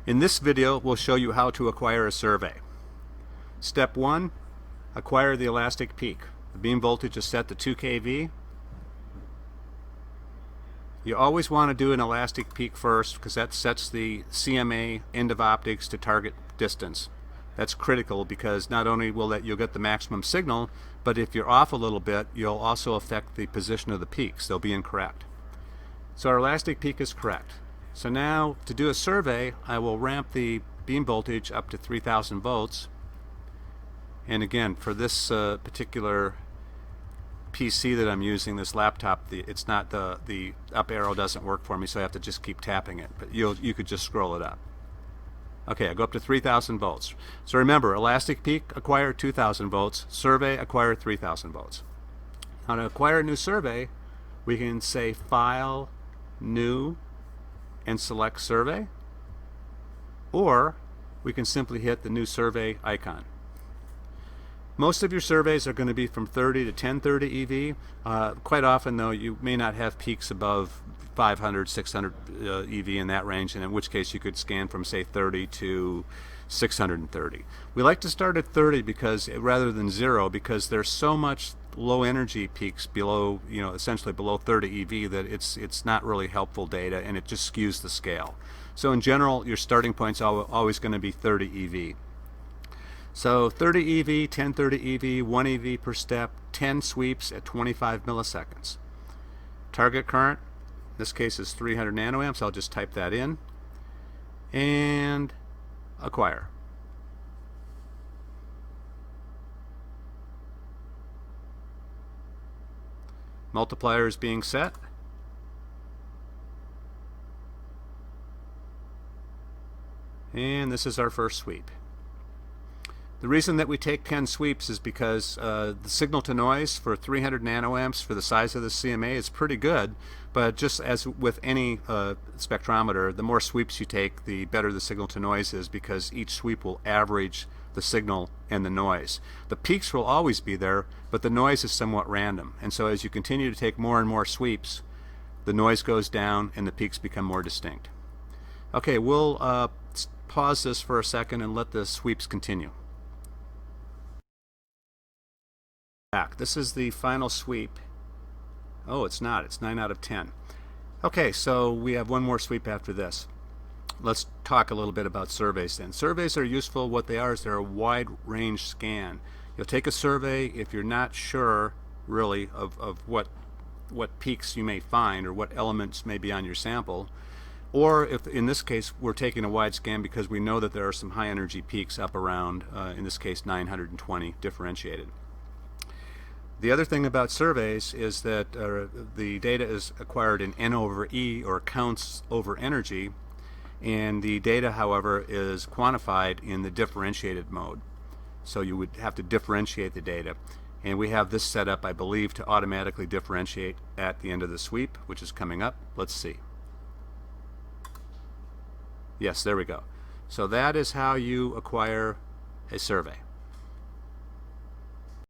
In this video, we'll show you how to acquire a survey. Step 1, acquire the elastic peak. The beam voltage is set to 2 kV. You always want to do an elastic peak first because that sets the CMA end of optics to target distance. That's critical because not only you'll get the maximum signal, but if you're off a little bit, you'll also affect the position of the peaks. They'll be incorrect. So our elastic peak is correct. So now to do a survey, I will ramp the beam voltage up to 3000 volts. And again, for this particular PC that I'm using, this laptop, it's not the up arrow doesn't work for me, so I have to just keep tapping it. But you could just scroll it up. Okay, I go up to 3000 volts. So remember, elastic peak, acquire 2000 volts. Survey, acquire 3000 volts. Now to acquire a new survey, we can say File, New, and select Survey. Or we can simply hit the New Survey icon. Most of your surveys are going to be from 30 to 1030 EV. Quite often, though, you may not have peaks above 500, 600 EV in that range, and in which case you could scan from, say, 30 to 630. We like to start at 30 because rather than 0, because there's so much low energy peaks below, essentially below 30 EV that it's not really helpful data, and it just skews the scale. So in general, your starting point's always going to be 30 EV. So 30 EV, 1030 EV, 1 EV per step, 10 sweeps at 25 milliseconds. Target current, in this case, is 300 nanoamps. I'll just type that in. And acquire. Multiplier is being set. And this is our first sweep. The reason that we take 10 sweeps is because the signal to noise for 300 nanoamps for the size of the CMA is pretty good, but just as with any spectrometer, the more sweeps you take, the better the signal to noise is, because each sweep will average the signal and the noise. The peaks will always be there, but the noise is somewhat random, and so as you continue to take more and more sweeps, the noise goes down and the peaks become more distinct. Okay, we'll pause this for a second and let the sweeps continue. This is the final sweep. Oh, it's not. It's 9 out of 10. Okay, so we have one more sweep after this. Let's talk a little bit about surveys then. Surveys are useful. What they are is they're a wide range scan. You'll take a survey if you're not sure really of what peaks you may find or what elements may be on your sample. Or if, in this case, we're taking a wide scan because we know that there are some high energy peaks up around, in this case, 920 differentiated. The other thing about surveys is that the data is acquired in N over E, or counts over energy, and the data, however, is quantified in the differentiated mode. So you would have to differentiate the data. And we have this set up, I believe, to automatically differentiate at the end of the sweep, which is coming up. Let's see. Yes, there we go. So that is how you acquire a survey.